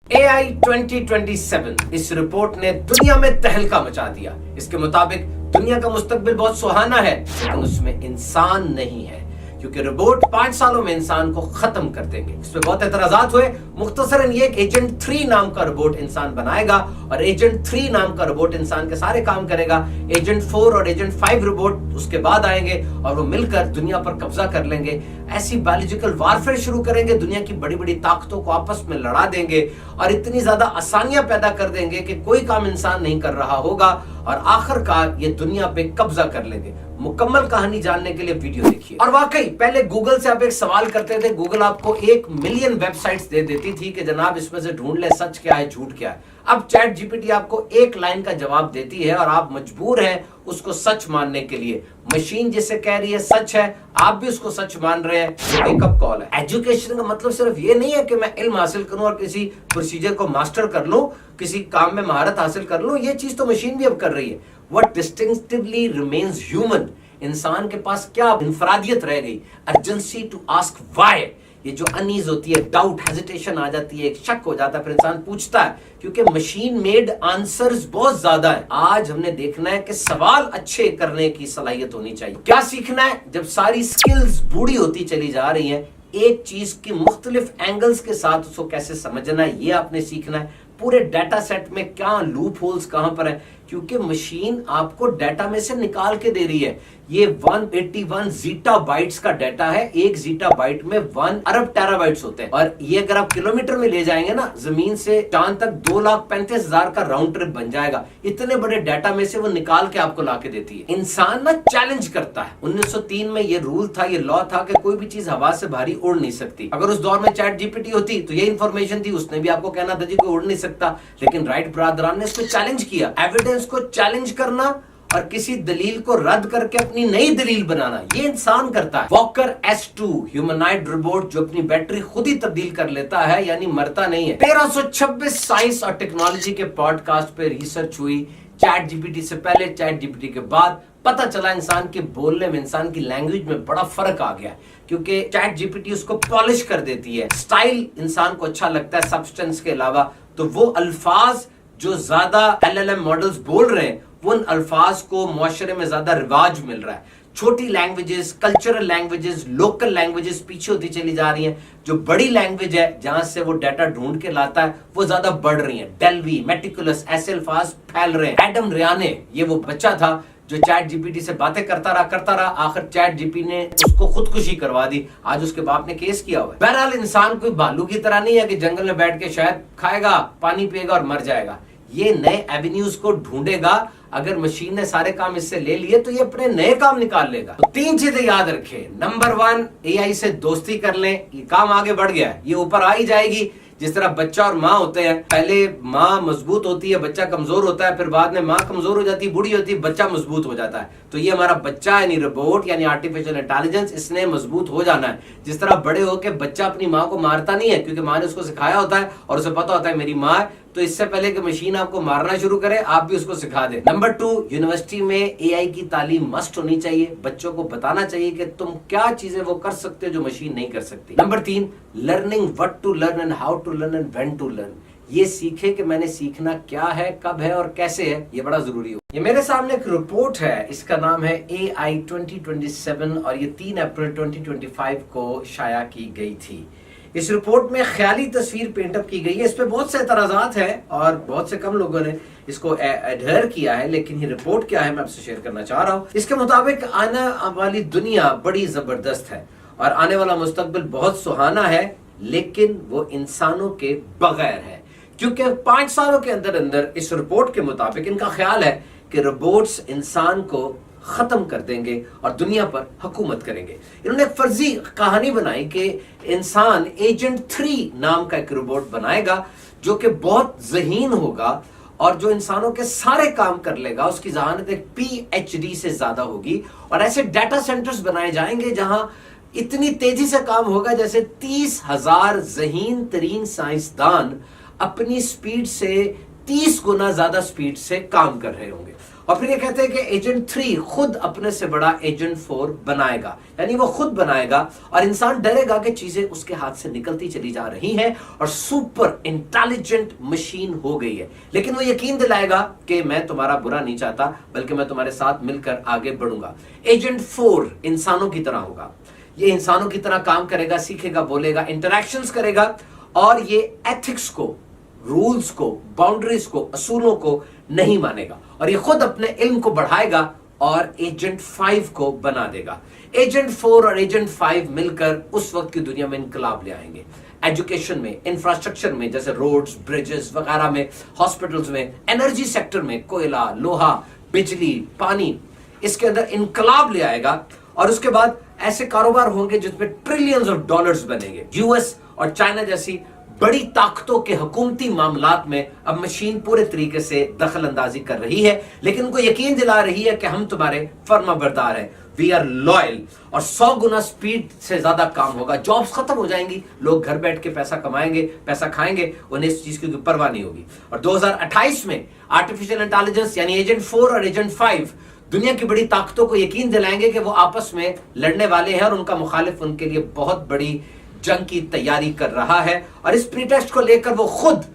AI 2027 इस report ने दुनिया में तहलका मचा दिया। इसके मुताबिक दुनिया का मुस्तकबिल बहुत सुहाना है, लेकिन उसमें इंसान नहीं है, क्योंकि रोबोट 5 सालों में इंसान को खत्म कर देंगे। इस पे बहुत एतराजात हुए। मुख्तसरन ये एक एजेंट 3 नाम का रोबोट इंसान बनाएगा और एजेंट 3 नाम का रोबोट इंसान के सारे काम करेगा। एजेंट 4 और एजेंट 5 रोबोट उसके बाद आएंगे और वो मिलकर दुनिया पर कब्जा कर लेंगे। ऐसी बायोलॉजिकल वारफेयर शुरू करेंगे, दुनिया की बड़ी बड़ी ताकतों को आपस में लड़ा देंगे और इतनी ज्यादा आसानियां पैदा कर देंगे कि कोई काम इंसान नहीं कर रहा होगा और आखिरकार ये दुनिया पे कब्जा कर लेंगे। मुकम्मल कहानी जानने के लिए वीडियो देखिए। और वाकई पहले गूगल से आप एक सवाल करते थे, गूगल आपको 1 मिलियन वेबसाइट्स दे देती थी कि जनाब इसमें से ढूंढ ले सच क्या है झूठ क्या है। अब चैट जीपीटी आपको 1 लाइन का जवाब देती है और आप मजबूर हैं उसको सच मानने के लिए। मशीन जिसे कह रही है सच है, आप भी उसको सच मान रहे हैं। वेकअप कॉल है। एजुकेशन का मतलब सिर्फ ये नहीं है कि मैं इल्म हासिल करूं और किसी प्रोसीजर को मास्टर कर लूं, किसी काम में महारत हासिल कर लूं। ये चीज तो मशीन भी अब कर रही है। What distinctively remains human? इंसान के पास क्या इंफरादियत रह गई? Urgency to ask why. ये जो अनीज होती है, डाउट, हेजिटेशन आ जाती है, एक शक हो जाता है, फिर इंसान पूछता है, क्योंकि मशीन मेड आंसर्स बहुत ज्यादा है। आज हमने देखना है कि सवाल अच्छे करने की सलाहियत होनी चाहिए। क्या सीखना है? जब सारी स्किल्स बूढ़ी होती चली जा रही हैं, एक चीज की मुख्तलिफ एंगल्स के साथ उसको कैसे समझना है, ये आपने सीखना है। पूरे डाटा सेट में क्या लूप होल्स कहां पर है, क्योंकि मशीन आपको डाटा में से निकाल के दे रही है। ये 181 जीटा बाइट्स का डाटा है। 1 जीटा बाइट में 1 अरब टेराबाइट्स होते हैं और ये अगर आप किलोमीटर में ले जाएंगे ना, जमीन से चांद तक 2,35,000 का राउंड ट्रिप बन जाएगा। इतने बड़े डाटा में से वो निकाल के आपको लाके देती है। इंसान ना चैलेंज करता है। 1903 में ये रूल था, ये लॉ था कि कोई भी चीज हवा से भारी उड़ नहीं सकती। अगर उस दौर में चैट जीपीटी होती तो ये इंफॉर्मेशन थी, उसने भी आपको कहना था जी कोई उड़ नहीं सकता, लेकिन राइट ब्रादरान ने इसको चैलेंज किया। एविडेंस को चैलेंज करना और किसी दलील को रद्द करके अपनी नई दलील बनाना, ये इंसान करता है। वॉकर S2 ह्यूमनॉइड रोबोट जो अपनी बैटरी खुद ही तब्दील कर लेता है, यानी मरता नहीं है। 1326 साइंस और टेक्नोलॉजी के पॉडकास्ट पे रिसर्च हुई। चैट जीपीटी से पहले, चैट जीपीटी के बाद पता चला इंसान के बोलने में, इंसान की लैंग्वेज में बड़ा फर्क आ गया, क्योंकि चैट जीपीटी उसको पॉलिश कर देती है। स्टाइल इंसान को अच्छा लगता है सब्सटेंस के अलावा, तो वो अल्फाज जो ज्यादा LLM मॉडल्स बोल रहे हैं, उन अल्फाज को मुआशरे में ज्यादा रिवाज मिल रहा है। छोटी languages, cultural languages, local languages पीछे होती चली जा रही हैं। जो बड़ी लैंग्वेज है जहां से वो डाटा ढूंढ के लाता है, वो ज्यादा बढ़ रही है। डेल्वी, मेटिकुलस, ऐसे अल्फाज फैल रहे हैं। एडम रियाने, ये वो बच्चा था जो चैट जीपीटी से बातें करता रहा, आखिर चैट जीपीटी ने उसको खुदकुशी करवा दी। आज उसके बाप ने केस किया हुआ है। बहरहाल इंसान कोई भालू की तरह नहीं है कि जंगल में बैठ के शहद खाएगा, पानी पिएगा और मर जाएगा। ये नए एवेन्यूज को ढूंढेगा। अगर मशीन ने सारे काम इससे ले लिए तो ये अपने नए काम निकाल लेगा। तो 3 चीजें याद रखें। नंबर 1, AI से दोस्ती कर लें। ये काम आगे बढ़ गया है, ये ऊपर आ ही जाएगी। जिस तरह बच्चा और माँ होते हैं, पहले माँ मजबूत होती है, बच्चा कमजोर होता है, फिर बाद में माँ कमजोर हो जाती है, बूढ़ी होती है, बच्चा मजबूत हो जाता है। तो ये हमारा बच्चा यानी रोबोट यानी आर्टिफिशियल इंटेलिजेंस, इसने मजबूत हो जाना है। जिस तरह बड़े होकर बच्चा अपनी माँ को मारता नहीं है, क्योंकि माँ ने उसको सिखाया होता है और उसे पता होता है मेरी माँ है, तो इससे पहले कि मशीन आपको मारना शुरू करे, आप भी उसको सिखा दें। नंबर 2, यूनिवर्सिटी में AI की तालीम मस्ट होनी चाहिए। बच्चों को बताना चाहिए कि तुम क्या चीजें वो कर सकते हो जो मशीन नहीं कर सकती। Number 3, learning what to learn and how to learn and when to learn. ये सीखे कि मैंने सीखना क्या है, कब है और कैसे है, ये बड़ा जरूरी हो। ये मेरे सामने एक रिपोर्ट है, इसका नाम है AI 2027 और ये 3 अप्रैल 2025 को शाया की गई थी। इस रिपोर्ट में ख्याली तस्वीर पेंटअप की गई है। इस पे बहुत से एतराजात हैं और बहुत से कम लोगों ने इसको एडहेर किया है, लेकिन ये रिपोर्ट क्या है मैं आपसे शेयर करना चाह रहा हूँ। इसके मुताबिक आने वाली दुनिया बड़ी जबरदस्त है और आने वाला मुस्तकबिल बहुत सुहाना है, लेकिन वो इंसानों के बगैर है। क्योंकि 5 सालों के अंदर अंदर इस रिपोर्ट के मुताबिक इनका ख्याल है कि रोबोट्स इंसान को खत्म कर देंगे और दुनिया पर हुकूमत करेंगे। इन्होंने एक फर्जी कहानी बनाई कि इंसान एजेंट 3 नाम का एक रोबोट बनाएगा जो कि बहुत ज़हीन होगा और जो इंसानों के सारे काम कर लेगा। उसकी जहानत एक PhD से ज्यादा होगी और ऐसे डाटा सेंटर्स बनाए जाएंगे जहां इतनी तेजी से काम होगा जैसे 30,000 ज़हीन तरीन साइंसदान अपनी स्पीड से 30 गुना ज्यादा स्पीड से काम कर रहे होंगे। और फिर ये कहते हैं कि एजेंट 3 खुद अपने से बड़ा एजेंट 4 बनाएगा, यानी वो खुद बनाएगा और इंसान डरेगा कि चीजें उसके हाथ से निकलती चली जा रही हैं और सुपर इंटेलिजेंट मशीन हो गई है। लेकिन वो यकीन दिलाएगा कि मैं तुम्हारा बुरा नहीं चाहता, बल्कि मैं तुम्हारे साथ मिलकर आगे बढ़ूंगा। एजेंट 4 इंसानों की तरह होगा, ये इंसानों की तरह काम करेगा, सीखेगा, बोलेगा, इंटरैक्शंस करेगा और ये एथिक्स को, रूल्स को, बाउंड्रीज को, असूलों को नहीं मानेगा और ये खुद अपने इल्म को बढ़ाएगा और एजेंट 5 को बना देगा। एजेंट 4 और एजेंट 5 मिलकर उस वक्त की दुनिया में इंकलाब ले आएंगे। एजुकेशन में, इंफ्रास्ट्रक्चर में, जैसे रोड्स, ब्रिजेस वगैरह में, हॉस्पिटल्स में, एनर्जी सेक्टर में, कोयला, लोहा, बिजली, पानी, इसके अंदर इंकलाब ले आएगा और उसके बाद ऐसे कारोबार होंगे जिसमें ट्रिलियंस ऑफ डॉलर्स बनेंगे। यूएस और चाइना जैसी बड़ी ताकतों के हुकूमती मामलात में अब मशीन पूरे तरीके से दखल अंदाजी कर रही है, लेकिन उनको यकीन दिला रही है कि हम तुम्हारे फर्माबरदार हैं, वी आर लॉयल, और 100 गुना स्पीड से ज्यादा काम होगा। जॉब्स खत्म हो जाएंगी, लोग घर बैठ के पैसा कमाएंगे, पैसा खाएंगे, उन्हें इस चीज की परवाह नहीं होगी। और 2028 में आर्टिफिशियल इंटेलिजेंस यानी एजेंट 4 और एजेंट 5 दुनिया की बड़ी ताकतों को यकीन दिलाएंगे कि वो आपस में लड़ने वाले हैं और उनका मुखालिफ उनके लिए बहुत बड़ी जंग की तैयारी कर रहा है और इस प्रीटेक्स्ट को लेकर वो खुद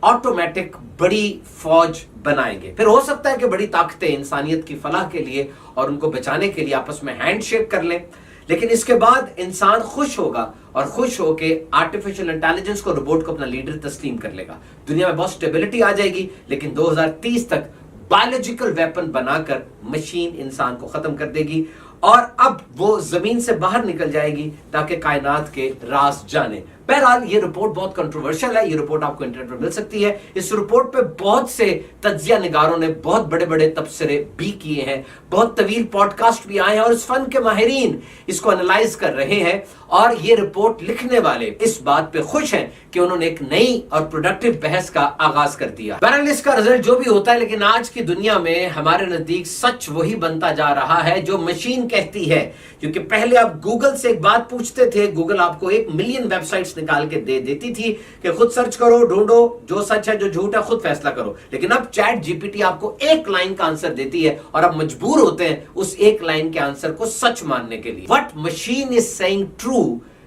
ऑटोमेटिक बड़ी फौज बनाएंगे। फिर हो सकता है कि बड़ी ताकतें इंसानियत की फलाह के लिए और उनको बचाने के लिए आपस में हैंडशेक कर लें, लेकिन इसके बाद इंसान खुश होगा और खुश होकर आर्टिफिशियल इंटेलिजेंस को, रोबोट को अपना लीडर तस्लीम कर लेगा। दुनिया में बहुत स्टेबिलिटी आ जाएगी, लेकिन 2030 तक बायोलॉजिकल वेपन बनाकर मशीन इंसान को खत्म कर देगी और अब वो जमीन से बाहर निकल जाएगी ताकि कायनात के राज जाने। बहरहाल ये रिपोर्ट बहुत कंट्रोवर्शियल है, ये रिपोर्ट आपको इंटरनेट पर मिल सकती है। इस रिपोर्ट पे बहुत से तज्जिया निगारों ने बहुत बड़े बड़े तबसरे भी किए हैं, बहुत तवील पॉडकास्ट भी आए हैं और इस फन के माहिरीन इसको एनालाइज कर रहे हैं और ये रिपोर्ट लिखने वाले इस बात पे खुश हैं कि उन्होंने एक नई और प्रोडक्टिव बहस का आगाज कर दिया। बहरहाल इसका रिजल्ट जो भी होता है, लेकिन आज की दुनिया में हमारे नजदीक सच वही बनता जा रहा है जो मशीन कहती है। क्योंकि पहले आप गूगल से एक बात पूछते थे, गूगल आपको 1 मिलियन वेबसाइट्स निकाल के दे देती थी कि खुद सर्च करो, ढूंढो, जो सच है जो झूठ है खुद फैसला करो। लेकिन अब चैट जीपीटी आपको 1 लाइन का आंसर देती है और अब मजबूर होते हैं उस 1 लाइन के आंसर को सच मानने के लिए। What machine is saying true,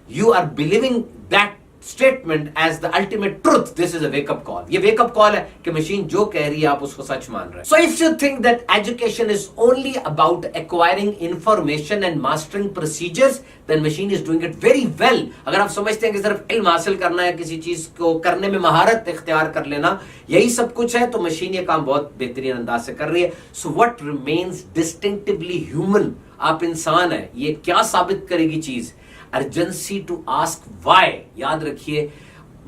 you are believing that statement as the ultimate truth. This is a wake up call. ये wake up call है कि मशीन जो कह रही है आप उसको सच मान रहे हैं। So if you think that education is only about acquiring information and mastering procedures, then machine is doing it very well. अगर आप समझते हैं कि सिर्फ इल्म हासिल करना है, किसी चीज को करने में महारत इख्तियार कर लेना, यही सब कुछ है, तो मशीन ये काम बहुत बेहतरीन अंदाज से कर रही है। So what remains distinctively human? आप इंसान है, ये क्या साबित करेगी चीज? Urgency to ask why. याद रखिए,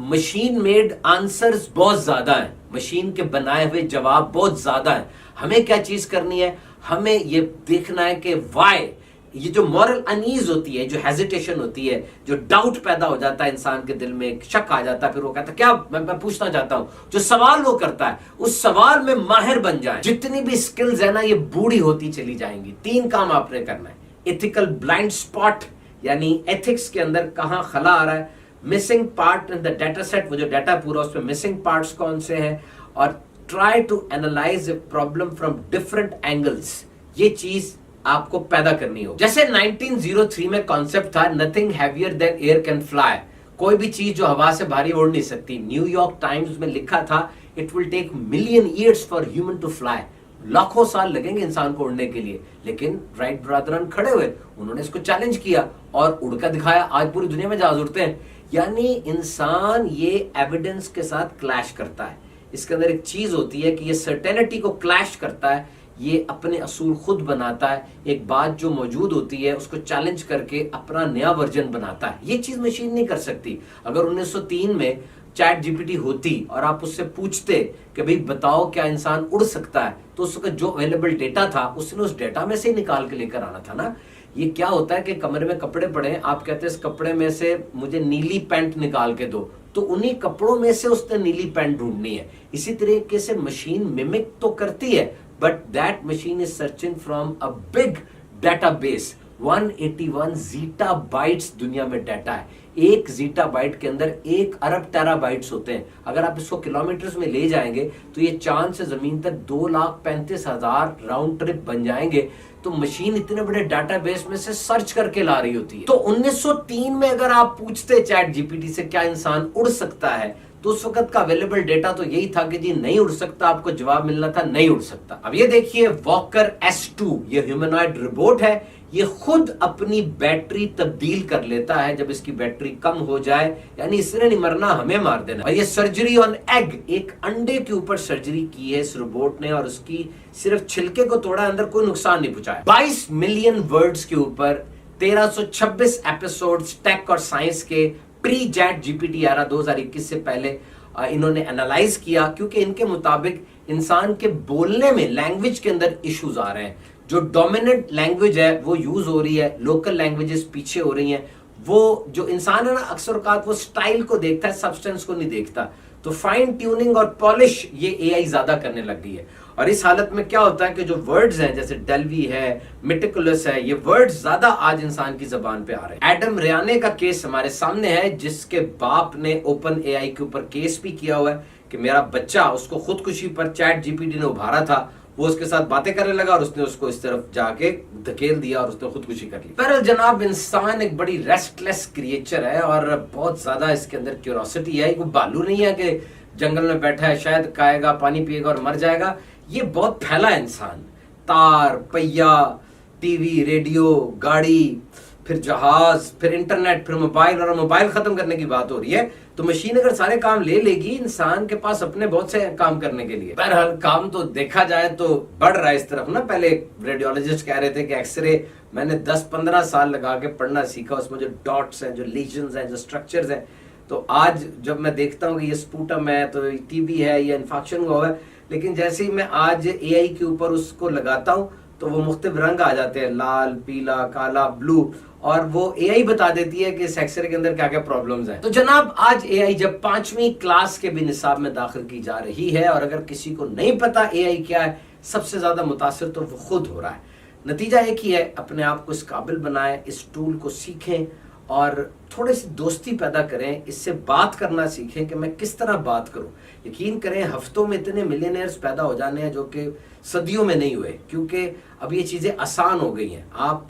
मशीन मेड आंसर्स बहुत ज्यादा हैं, मशीन के बनाए हुए जवाब बहुत ज्यादा हैं। हमें क्या चीज करनी है? हमें ये देखना है कि व्हाई, ये जो मॉरल अनईज होती है, जो हेजिटेशन होती है, जो डाउट पैदा हो जाता है इंसान के दिल में, शक आ जाता है, फिर वो कहता है क्या मैं पूछना चाहता हूं, जो सवाल वो करता है उस सवाल में माहिर बन जाए। जितनी भी स्किल्स है ना, ये बूढ़ी होती चली जाएंगी। 3 काम आपने करना है। एथिकल ब्लाइंड स्पॉट, यानी एथिक्स के अंदर कहां खला आ रहा है, missing part in the data set, वो जो डाटा पूरा उसमें मिसिंग पार्ट्स कौन से हैं, और try to analyse a problem from different angles. ये चीज आपको पैदा करनी हो। जैसे 1903 में कॉन्सेप्ट था nothing heavier than air can fly, कोई भी चीज जो हवा से भारी उड़ नहीं सकती। न्यूयॉर्क टाइम्स में लिखा था it will take million years for human to fly, लाखों साल लगेंगे इंसान को उड़ने के लिए। लेकिन राइट ब्रदरन खड़े हुए, उन्होंने इसको चैलेंज किया और उड़कर दिखाया। आज पूरी दुनिया में जहाज उड़ते हैं। यानी इंसान ये एविडेंस के साथ क्लैश करता है। इसके अंदर एक चीज होती है कि ये सर्टेनिटी को क्लैश करता है, ये अपने असूल खुद बनाता है। एक बात जो मौजूद होती है उसको चैलेंज करके अपना नया वर्जन बनाता है। ये चीज मशीन नहीं कर सकती। अगर 1903 में चैट जीपीटी होती और आप उससे पूछते कि भाई बताओ क्या इंसान उड़ सकता है, तो उसका जो अवेलेबल डेटा था उसने उस डेटा में से ही निकाल के लेकर आना था ना। ये क्या होता है कि कमरे में कपड़े पड़े हैं, आप कहते हैं इस कपड़े में से मुझे नीली पैंट निकाल के दो, तो उन्हीं कपड़ों में से उसने नीली पैंट ढूंढनी है। इसी तरीके से मशीन मिमिक तो करती है, but that machine is searching from a big database. 181 zeta bytes दुनिया में डाटा है। एक जीटाबाइट के अंदर 1 अरब टेराबाइट्स होते हैं। अगर आप इसको किलोमीटर्स में ले जाएंगे तो ये चांद से जमीन तक 2,35,000 राउंड ट्रिप बन जाएंगे। तो मशीन इतने बड़े डाटाबेस में से सर्च करके ला रही होती है। तो 1903 में अगर आप पूछते चैट जीपीटी से क्या इंसान उड़ सकता है, तो उस वक्त का अवेलेबल डेटा तो यही था कि जी नहीं उड़ सकता। आपको जवाब मिलना था नहीं उड़ सकता। अब ये देखिए वॉकर S2, ये ह्यूमनॉइड रोबोट है। ये खुद अपनी बैटरी तब्दील कर लेता है जब इसकी बैटरी कम हो जाए, यानी इसने नहीं मरना, हमें मार देना। और ये सर्जरी ऑन एग, एक अंडे के ऊपर सर्जरी की है इस रोबोट ने, और उसकी सिर्फ छिलके को तोड़ा, अंदर कोई नुकसान नहीं पहुंचाया। 22 मिलियन वर्ड्स के ऊपर 1326 एपिसोड्स टेक और साइंस के प्री चैट जीपीटी एरा 2021 से पहले इन्होंने एनालाइज किया, क्योंकि इनके मुताबिक इंसान के बोलने में लैंग्वेज के अंदर इश्यूज आ रहे हैं। जो डोमिनेंट लैंग्वेज है वो यूज हो रही है, लोकल लैंग्वेजेस पीछे हो रही हैं। वो जो इंसान है ना, अक्सर औकात वो स्टाइल को देखता है, सब्सटेंस को नहीं देखता। तो फाइन ट्यूनिंग और पॉलिश ये एआई ज्यादा करने लग गई है। और इस हालत में क्या होता है कि जो वर्ड्स हैं, जैसे डेल्वी है, मेटिकुलस है, ये वर्ड्स ज्यादा आज इंसान की जबान पे आ रहे हैं। एडम रियाने का केस हमारे सामने है, जिसके बाप ने ओपन एआई के ऊपर केस भी किया हुआ है कि मेरा बच्चा, उसको खुदकुशी पर चैट जीपीटी ने उभारा था, वो उसके साथ बातें करने लगा और उसने उसको इस तरफ जाके धकेल दिया और उसने खुदकुशी कर ली। पर जनाब, इंसान एक बड़ी रेस्टलेस क्रिएचर है और बहुत ज्यादा इसके अंदर क्यूरोसिटी है। कोई भालू नहीं है कि जंगल में बैठा है, शायद खाएगा, पानी पिएगा और मर जाएगा। ये बहुत फैला इंसान, तार, पहिया, टीवी, रेडियो, गाड़ी, फिर जहाज, फिर इंटरनेट, फिर मोबाइल, और मोबाइल खत्म करने की बात हो रही है तो मशीन अगर सारे काम ले लेगी, इंसान के पास अपने बहुत से काम करने के लिए। बहरहाल काम तो देखा जाए तो बढ़ रहा है इस तरफ ना। पहले रेडियोलॉजिस्ट कह रहे थे कि एक्सरे मैंने 10-15 साल लगा के पढ़ना सीखा, उसमें जो डॉट्स हैं, जो लीजन्स हैं, जो स्ट्रक्चर्स हैं। तो आज जब मैं देखता हूँ कि ये स्पूटम है, तो टीबी है, या इन्फेक्शन हुआ है, लेकिन जैसे ही मैं आज एआई के ऊपर उसको लगाता हूँ तो वो मुख्तलिफ रंग आ जाते हैं, लाल, पीला, काला, ब्लू, और वो एआई बता देती है कि इस एक्सरे के अंदर क्या क्या प्रॉब्लम्स हैं। तो जनाब, आज एआई जब 5वीं क्लास के भी निसाब में दाखिल की जा रही है, और अगर किसी को नहीं पता एआई क्या है, सबसे ज्यादा मुतासिर तो वो खुद हो रहा है। नतीजा एक ही है, अपने आप को इस काबिल बनाएं, इस टूल को सीखें और थोड़ी सी दोस्ती पैदा करें, इससे बात करना सीखें कि मैं किस तरह बात करूं। यकीन करें, हफ्तों में इतने मिलियनेयर्स पैदा हो जाने हैं जो कि सदियों में नहीं हुए, क्योंकि अब ये चीजें आसान हो गई हैं। आप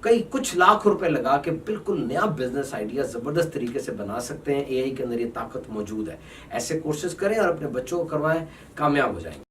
कई कुछ लाख रुपए लगा के बिल्कुल नया बिजनेस आइडिया जबरदस्त तरीके से बना सकते हैं। एआई के अंदर ये ताकत मौजूद है। ऐसे कोर्सेज करें और अपने बच्चों को करवाएं, कामयाब हो जाएंगे।